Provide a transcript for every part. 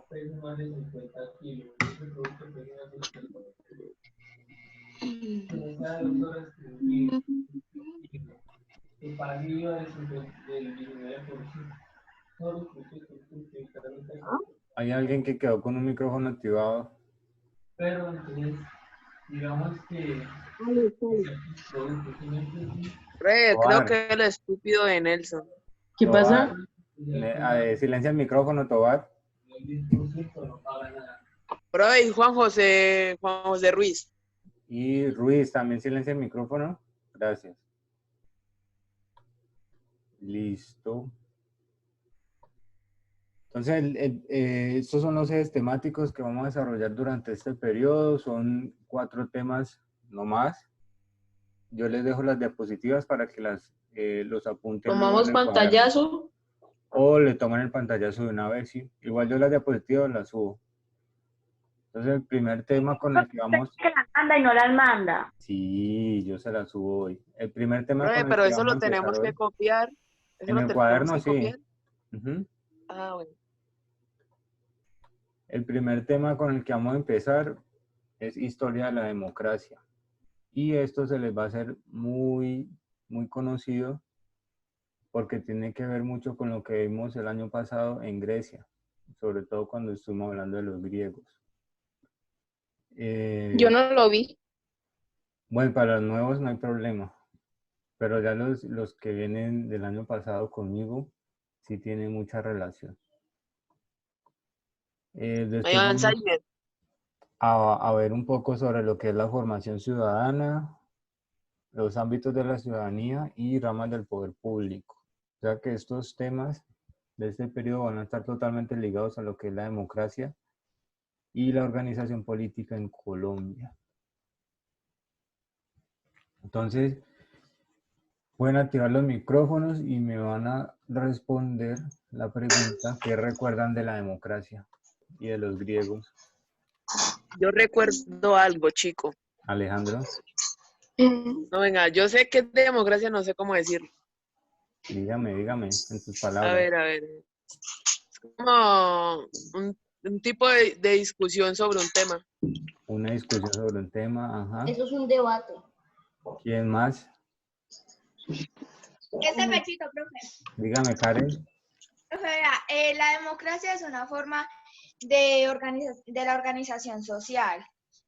pesa más de 50 kilos. Este producto pesa más de 50 kilos. Como esa doctora escribió que para mí iba del 19%. Solo que hay alguien que quedó con un micrófono activado. Pero entonces, digamos que Creo Tobar, que el estúpido de Nelson. ¿Qué Tobar, pasa? silencia el micrófono, Tobar. Y Juan José Ruiz. Y Ruiz, también silencia el micrófono. Gracias. Listo. Entonces, estos son los ejes temáticos que vamos a desarrollar durante este periodo. Son 4 temas no más. Yo les dejo las diapositivas para que los apunten luego Tomamos en el cuaderno. pantallazo. O le toman el pantallazo de una vez, sí. Igual yo las diapositivas las subo. Entonces, el primer tema con el que vamos... Que las manda y no las manda. Sí, yo se las subo hoy. El primer tema con el Pero que eso vamos a lo empezar tenemos hoy... que copiar. Eso En lo el tenemos cuaderno, que sí. copiar. Uh-huh. Ah, bueno. El primer tema con el que vamos a empezar es historia de la democracia. Y esto se les va a hacer muy, muy conocido porque tiene que ver mucho con lo que vimos el año pasado en Grecia, sobre todo cuando estuvimos hablando de los griegos. Yo no lo vi. Bueno, para los nuevos no hay problema, pero ya los que vienen del año pasado conmigo sí tienen mucha relación. Después vamos a ver un poco sobre lo que es la formación ciudadana, los ámbitos de la ciudadanía y ramas del poder público. O sea que estos temas de este periodo van a estar totalmente ligados a lo que es la democracia y la organización política en Colombia. Entonces, pueden activar los micrófonos y me van a responder la pregunta que recuerdan de la democracia y de los griegos. Yo recuerdo algo, chico. Alejandro. No, venga, yo sé que es democracia, no sé cómo decirlo. Dígame, en tus palabras. A ver. Es como un tipo de discusión sobre un tema. Una discusión sobre un tema, ajá. Eso es un debate. ¿Quién más? Ese pechito, profe. Dígame, Karen. Profe, la democracia es una forma de la organización social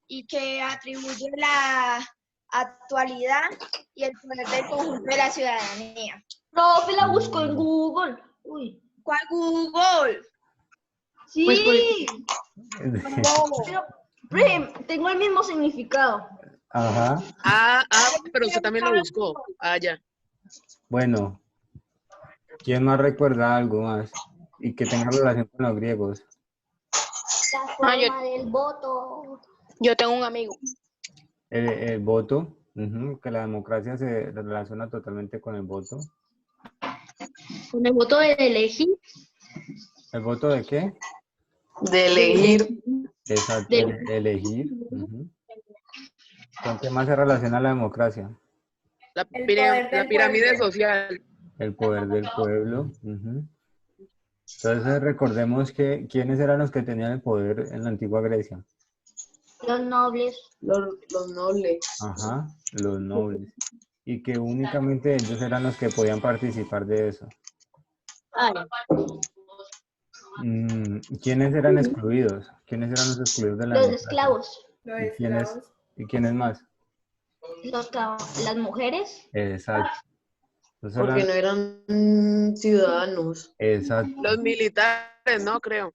y que atribuye la actualidad y el poder del conjunto de la ciudadanía. Profe, la busco en Google. Uy. ¿Cuál Google? Sí. Pues Pero, tengo el mismo significado. Ajá. Pero usted también lo buscó. Ya. Bueno, ¿quién más recuerda algo más? Y que tenga relación con los griegos. La forma del voto. Yo tengo un amigo. El voto, que la democracia se relaciona totalmente con el voto. ¿Con el voto de elegir? ¿El voto de qué? De elegir. Exacto, elegir. ¿Con qué más se relaciona la democracia? La pirámide social. El poder del pueblo. Entonces recordemos que ¿quiénes eran los que tenían el poder en la antigua Grecia? Los nobles. Los nobles. Ajá, los nobles. Y que únicamente ellos eran los que podían participar de eso. ¿Quiénes eran excluidos? ¿Quiénes eran los excluidos de la Los democracia? esclavos. ¿Y quiénes más? Las mujeres. Exacto. Entonces, Porque no eran ciudadanos. Exacto. Los militares, no creo.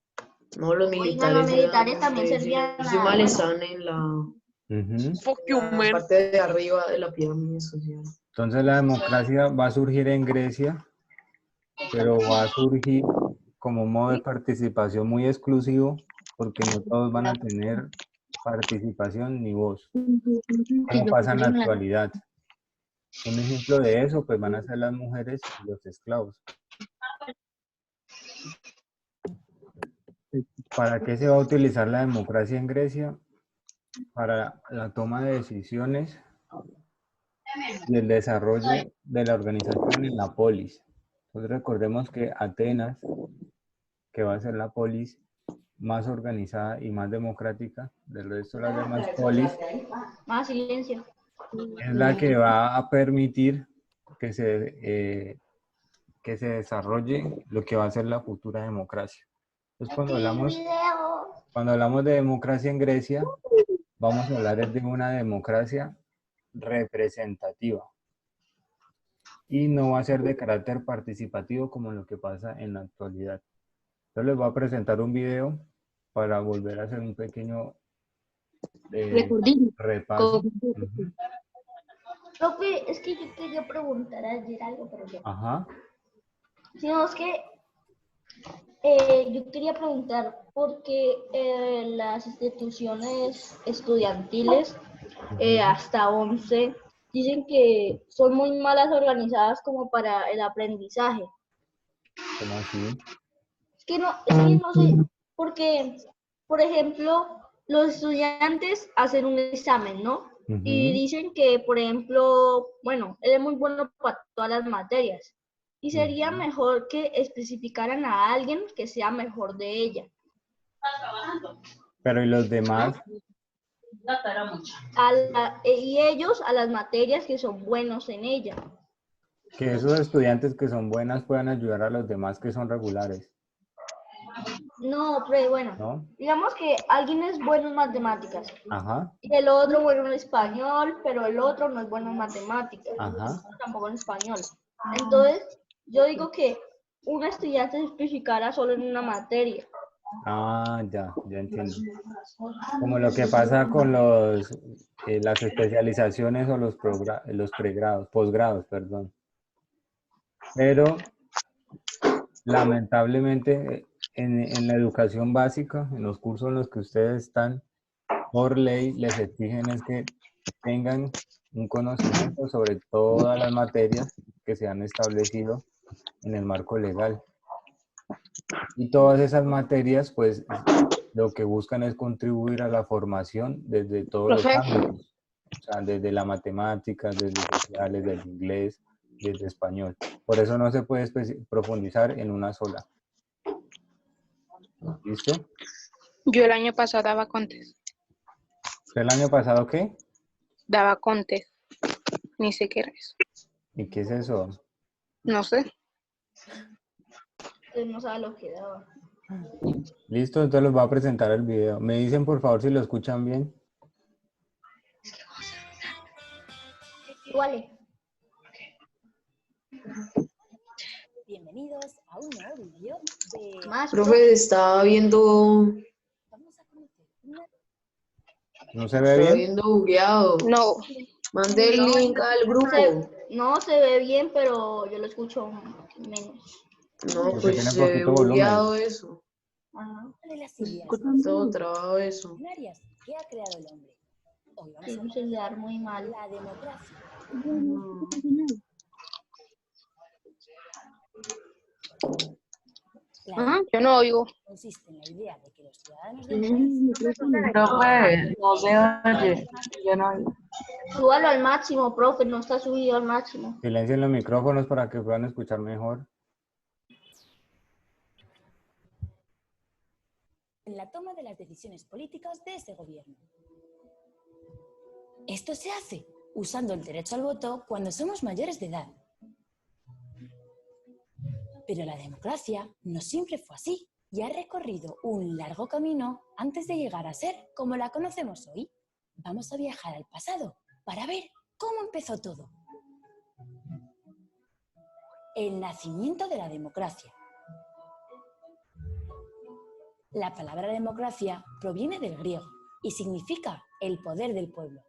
No, los militares. Los militares también servían. Están en la parte de arriba de la pirámide social. Entonces la democracia va a surgir en Grecia, pero va a surgir como un modo de participación muy exclusivo, porque no todos van a tener participación ni voz, como pasa en la actualidad. Un ejemplo de eso, pues van a ser las mujeres y los esclavos. ¿Para qué se va a utilizar la democracia en Grecia? Para la toma de decisiones y el desarrollo de la organización en la polis. Entonces recordemos que Atenas, que va a ser la polis, más organizada y más democrática del resto de las demás polis, Más silencio. es la que va a permitir que se desarrolle lo que va a ser la futura democracia. Entonces, cuando hablamos de democracia en Grecia, vamos a hablar de una democracia representativa y no va a ser de carácter participativo como lo que pasa en la actualidad. Entonces les voy a presentar un video para volver a hacer un pequeño repaso. Profe, es que yo quería preguntar ayer algo, pero ya. Ajá. Sino es que yo quería preguntar por qué las instituciones estudiantiles hasta 11 dicen que son muy malas organizadas como para el aprendizaje. ¿Cómo así? Es que no sé, porque, por ejemplo, los estudiantes hacen un examen, ¿no? Y dicen que, por ejemplo, bueno, él es muy bueno para todas las materias. Y sería mejor que especificaran a alguien que sea mejor de ella. Pero ¿y los demás? Y ellos a las materias que son buenos en ella. Que esos estudiantes que son buenas puedan ayudar a los demás que son regulares. No, pero bueno, ¿No? digamos que alguien es bueno en matemáticas. Ajá. Y el otro bueno en español, pero el otro no es bueno en matemáticas. Ajá. Tampoco en español. Entonces, yo digo que un estudiante se especificara solo en una materia. Ah, ya entiendo. Como lo que pasa con las especializaciones o los pregrados, posgrados, perdón. Pero lamentablemente en la educación básica, en los cursos en los que ustedes están, por ley les exigen es que tengan un conocimiento sobre todas las materias que se han establecido en el marco legal. Y todas esas materias, pues, lo que buscan es contribuir a la formación desde todos los ámbitos. O sea, desde la matemática, desde sociales, del inglés, desde español. Por eso no se puede profundizar en una sola. ¿Listo? Yo el año pasado daba contes. ¿El año pasado qué? Daba contes. Ni sé qué era eso. ¿Y qué es eso? No sé. Él no sabe lo que daba. Listo, entonces les voy a presentar el video. Me dicen por favor si lo escuchan bien. Vale. Bienvenidos a un nuevo video de... Profe, estaba viendo... Vamos a conocer una... ¿No se ve Estaba bien? viendo bugueado. No. Mande el link al grupo. No se ve bien, pero yo lo escucho menos. No, Porque pues tiene se ve poquito volumen. bugueado eso. Ajá. de las ideas Todo trabado eso. extraordinarias que ha creado el hombre. Hoy vamos a Tiene un hablar celular muy de mal. la democracia. La Yo no oigo. consiste en la idea de que los ciudadanos del país... Profe, no se oye. Yo no oigo. Súbalo al máximo, profe, no está subido al máximo. Silencien los micrófonos para que puedan escuchar mejor. en la toma de las decisiones políticas de ese gobierno. Esto se hace usando el derecho al voto cuando somos mayores de edad. Pero la democracia no siempre fue así y ha recorrido un largo camino antes de llegar a ser como la conocemos hoy. Vamos a viajar al pasado para ver cómo empezó todo. El nacimiento de la democracia. La palabra democracia proviene del griego y significa el poder del pueblo.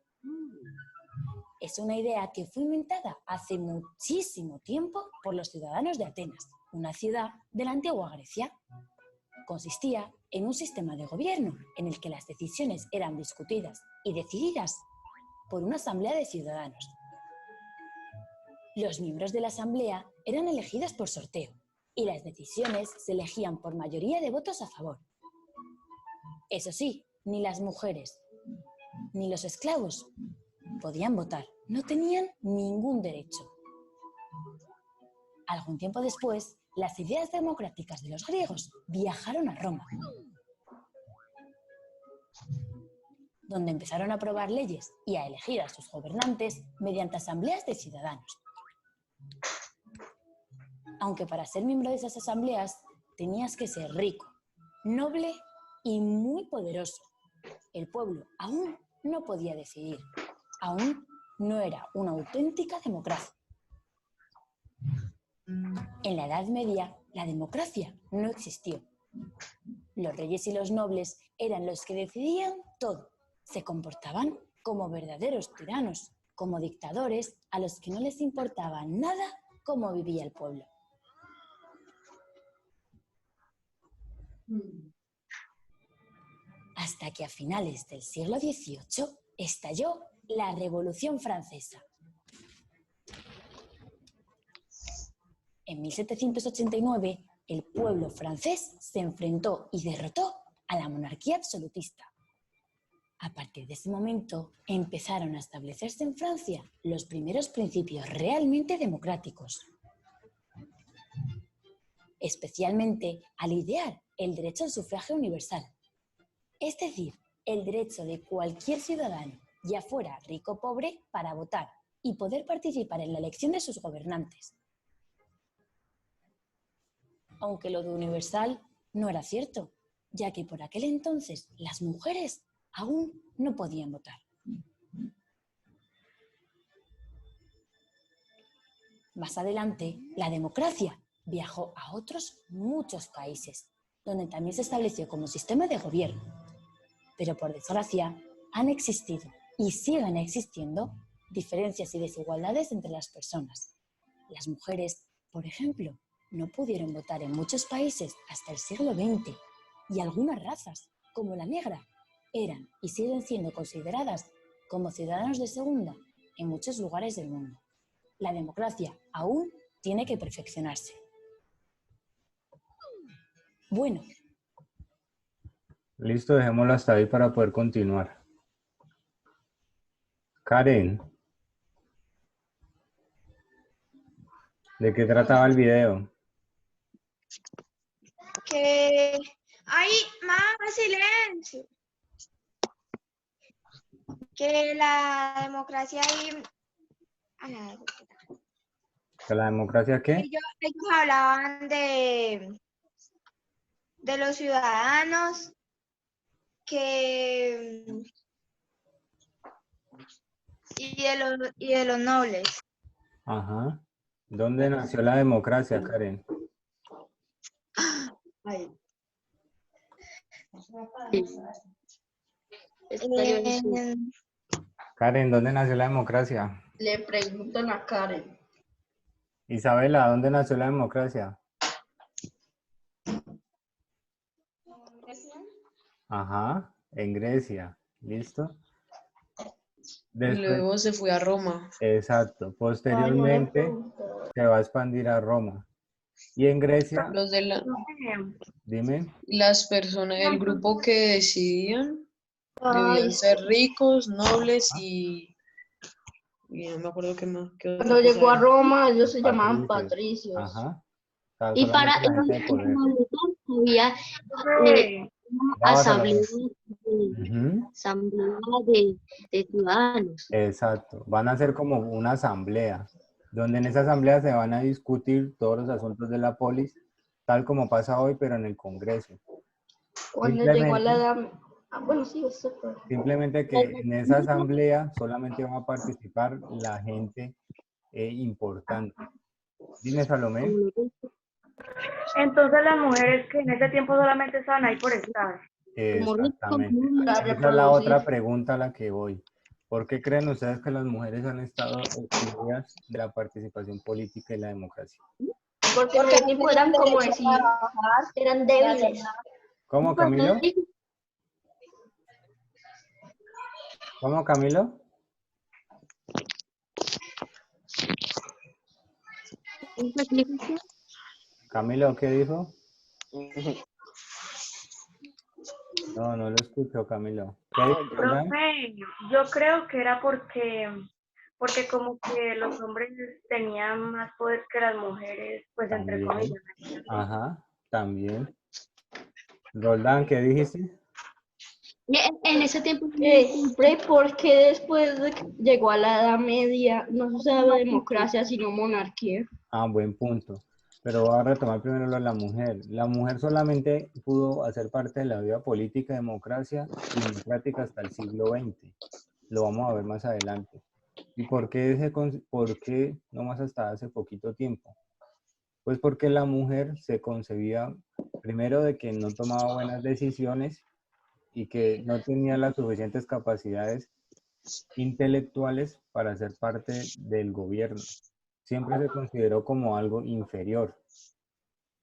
Es una idea que fue inventada hace muchísimo tiempo por los ciudadanos de Atenas, una ciudad de la antigua Grecia. Consistía en un sistema de gobierno en el que las decisiones eran discutidas y decididas por una asamblea de ciudadanos. Los miembros de la asamblea eran elegidos por sorteo y las decisiones se elegían por mayoría de votos a favor. Eso sí, ni las mujeres ni los esclavos podían votar, no tenían ningún derecho. Algún tiempo después, las ideas democráticas de los griegos viajaron a Roma. donde empezaron a aprobar leyes y a elegir a sus gobernantes mediante asambleas de ciudadanos. Aunque para ser miembro de esas asambleas tenías que ser rico, noble y muy poderoso. El pueblo aún no podía decidir, aún no era una auténtica democracia. En la Edad Media, la democracia no existió. Los reyes y los nobles eran los que decidían todo. Se comportaban como verdaderos tiranos, como dictadores a los que no les importaba nada cómo vivía el pueblo. Hasta que a finales del siglo XVIII estalló la Revolución Francesa. En 1789, el pueblo francés se enfrentó y derrotó a la monarquía absolutista. A partir de ese momento, empezaron a establecerse en Francia los primeros principios realmente democráticos, especialmente al idear el derecho al sufragio universal, es decir, el derecho de cualquier ciudadano, ya fuera rico o pobre, para votar y poder participar en la elección de sus gobernantes. Aunque lo de universal no era cierto, ya que por aquel entonces las mujeres aún no podían votar. Más adelante, la democracia viajó a otros muchos países, donde también se estableció como sistema de gobierno. Pero por desgracia, han existido y siguen existiendo diferencias y desigualdades entre las personas. Las mujeres, por ejemplo, no pudieron votar en muchos países hasta el siglo XX, y algunas razas, como la negra, eran y siguen siendo consideradas como ciudadanos de segunda en muchos lugares del mundo. La democracia aún tiene que perfeccionarse. Bueno. Listo, dejémoslo hasta ahí para poder continuar. Karen, ¿de qué trataba el video? Que hay más silencio. Que la democracia ahí... ¿Que la democracia qué? Ellos hablaban de los ciudadanos que y de los nobles. Ajá. ¿Dónde nació la democracia, Karen? Ay. Karen, ¿dónde nació la democracia? Le preguntan a Karen. Isabela, ¿dónde nació la democracia? Ajá, en Grecia. ¿Listo? Después, y luego se fue a Roma. Exacto. Posteriormente se va a expandir a Roma. Y en Grecia... Los de la... Dime. Las personas, el grupo que decidían debían ser ricos, nobles y no me acuerdo qué más. Cuando llegó a Roma, ellos se llamaban patricios. Ajá. Y para había asamblea de ciudadanos. Exacto. Van a ser como una asamblea, donde en esa asamblea se van a discutir todos los asuntos de la polis, tal como pasa hoy, pero en el Congreso. Cuando llegó a la edad... bueno, sí, simplemente que en esa asamblea solamente va a participar la gente importante. Dime, Salomé. Entonces las mujeres que en ese tiempo solamente estaban ahí por estar. Exactamente. Esa es la otra pregunta a la que voy. ¿Por qué creen ustedes que las mujeres han estado excluidas de la participación política y la democracia? Porque en ese tiempo eran como decir, eran débiles. ¿Cómo, Camilo? ¿Cómo, Camilo? Camilo, ¿qué dijo? No, no lo escucho, Camilo. Profe, yo creo que era porque como que los hombres tenían más poder que las mujeres, pues también, entre comillas. Ajá, también. Roldán, ¿qué dijiste? En ese tiempo... porque después de que llegó a la Edad Media no se usaba democracia sino monarquía. Ah, buen punto. Pero voy a retomar primero lo de la mujer. La mujer solamente pudo hacer parte de la vida política, democracia y democrática hasta el siglo XX. Lo vamos a ver más adelante. ¿Y por qué no más hasta hace poquito tiempo? Pues porque la mujer se concebía primero de que no tomaba buenas decisiones y que no tenía las suficientes capacidades intelectuales para ser parte del gobierno. Siempre se consideró como algo inferior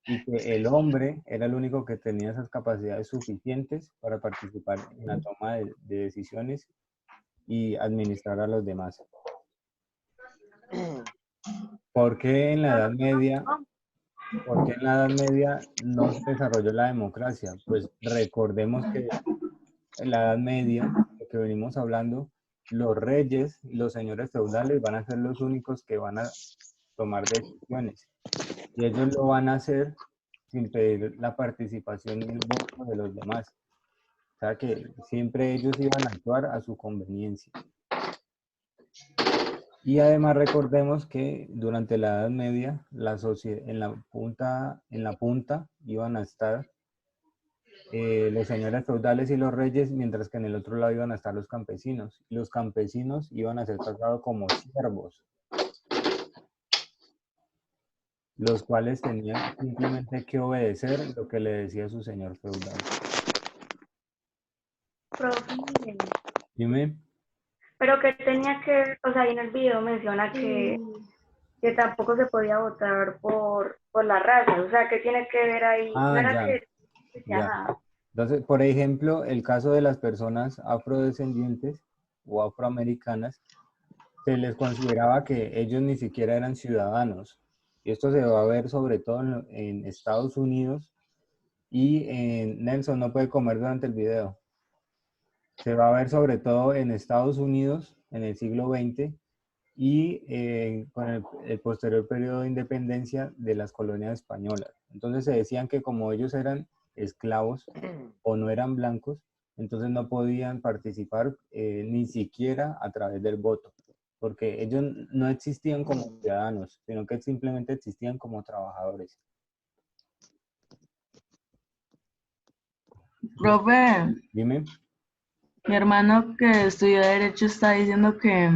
y que el hombre era el único que tenía esas capacidades suficientes para participar en la toma de decisiones y administrar a los demás. ¿Por qué en la Edad Media no se desarrolló la democracia? Pues recordemos que en la Edad Media, lo que venimos hablando, los reyes y los señores feudales van a ser los únicos que van a tomar decisiones. Y ellos lo van a hacer sin pedir la participación y el voto de los demás. O sea que siempre ellos iban a actuar a su conveniencia. Y además recordemos que durante la Edad Media, en la punta iban a estar los señores feudales y los reyes, mientras que en el otro lado iban a estar los campesinos. Los campesinos iban a ser tratados como siervos, los cuales tenían simplemente que obedecer lo que le decía su señor feudal. Dime. Pero que tenía que, o sea, ahí en el video menciona que tampoco se podía votar por la raza, o sea, que tiene que ver ahí. Ya. Entonces, por ejemplo, el caso de las personas afrodescendientes o afroamericanas, se les consideraba que ellos ni siquiera eran ciudadanos. Y esto se va a ver sobre todo en Estados Unidos y en Nelson no puede comer durante el video. Se va a ver sobre todo en Estados Unidos en el siglo XX y con el posterior periodo de independencia de las colonias españolas. Entonces se decían que como ellos eran esclavos o no eran blancos, entonces no podían participar ni siquiera a través del voto, porque ellos no existían como ciudadanos, sino que simplemente existían como trabajadores. Profe. Dime. Mi hermano que estudió Derecho está diciendo que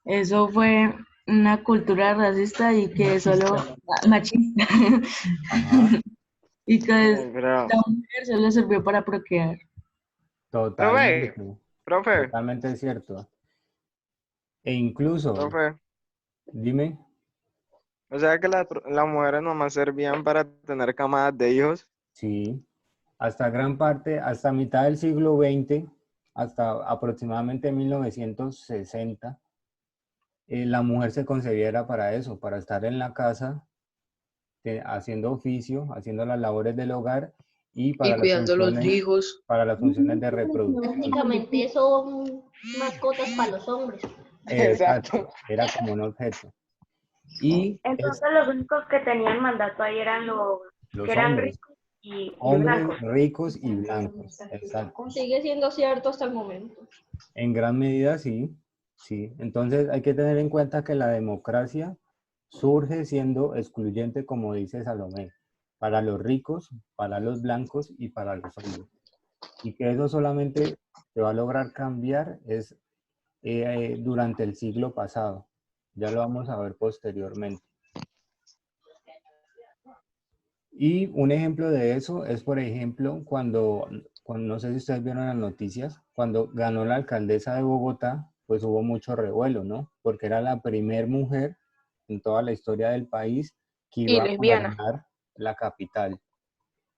eso fue una cultura racista y que solo machista y que la mujer solo sirvió para procrear. Totalmente. Profe. Totalmente cierto. E incluso, profe, dime. O sea que las mujeres nomás servían para tener camadas de hijos. Sí. Hasta gran parte, hasta mitad del siglo XX, hasta aproximadamente 1960, la mujer se concebiera para eso, para estar en la casa, haciendo oficio, haciendo las labores del hogar y para cuidando los hijos. Para las funciones de reproducción. Prácticamente son mascotas para los hombres. Exacto, era como un objeto. Y entonces los únicos que tenían mandato ahí eran los que eran hombres. ricos y Hombres blancos. ricos y blancos, exacto. Sigue siendo cierto hasta el momento. En gran medida sí, sí. Entonces hay que tener en cuenta que la democracia surge siendo excluyente, como dice Salomé, para los ricos, para los blancos y para los hombres. Y que eso solamente se va a lograr cambiar es durante el siglo pasado. Ya lo vamos a ver posteriormente. Y un ejemplo de eso es, por ejemplo, cuando no sé si ustedes vieron las noticias, cuando ganó la alcaldesa de Bogotá, pues hubo mucho revuelo, ¿no? Porque era la primer mujer en toda la historia del país que iba a gobernar la capital.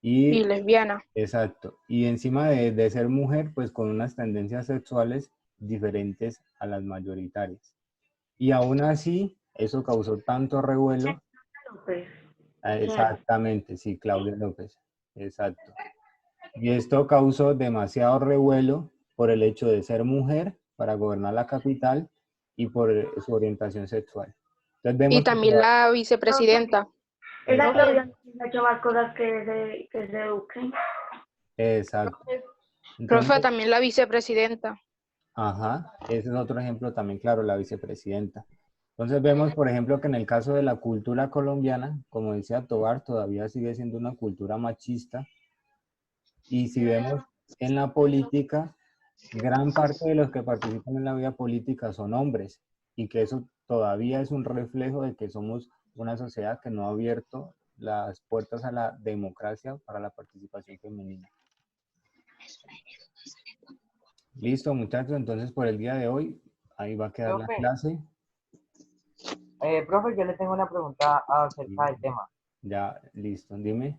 Y lesbiana. Exacto. Y encima de ser mujer, pues con unas tendencias sexuales diferentes a las mayoritarias. Y aún así, eso causó tanto revuelo. Exactamente, sí, Claudia López, exacto. Y esto causó demasiado revuelo por el hecho de ser mujer para gobernar la capital y por su orientación sexual. Entonces, vemos y también la vicepresidenta. Esa Claudia ha hecho más cosas que se eduquen. Exacto. Profe, también la vicepresidenta. Ajá, ese es otro ejemplo también, claro, la vicepresidenta. Entonces vemos, por ejemplo, que en el caso de la cultura colombiana, como decía Tobar, todavía sigue siendo una cultura machista. Y si vemos en la política, gran parte de los que participan en la vida política son hombres, y que eso todavía es un reflejo de que somos una sociedad que no ha abierto las puertas a la democracia para la participación femenina. Listo, muchachos, entonces por el día de hoy, ahí va a quedar la clase. Profe, yo le tengo una pregunta acerca del tema. Ya, listo, dime.